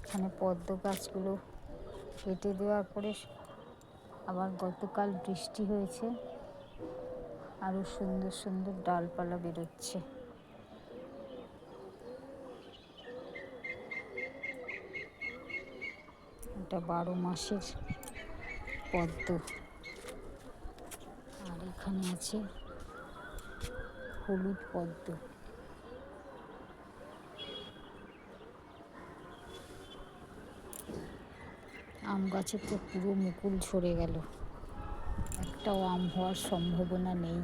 এখানে পদ্ম গাছগুলো কেটে দেওয়ার পরে আবার গতকাল বৃষ্টি হয়েছে, আরো সুন্দর সুন্দর ডালপালা বেরোচ্ছে। এটা 12 মাসের পদ্ম। আর এখানে আছে হলুদ পদ্ম। আম গাছে তো পুরো মুকুল ঝরে গেল, একটাও আম হওয়ার সম্ভাবনা নেই।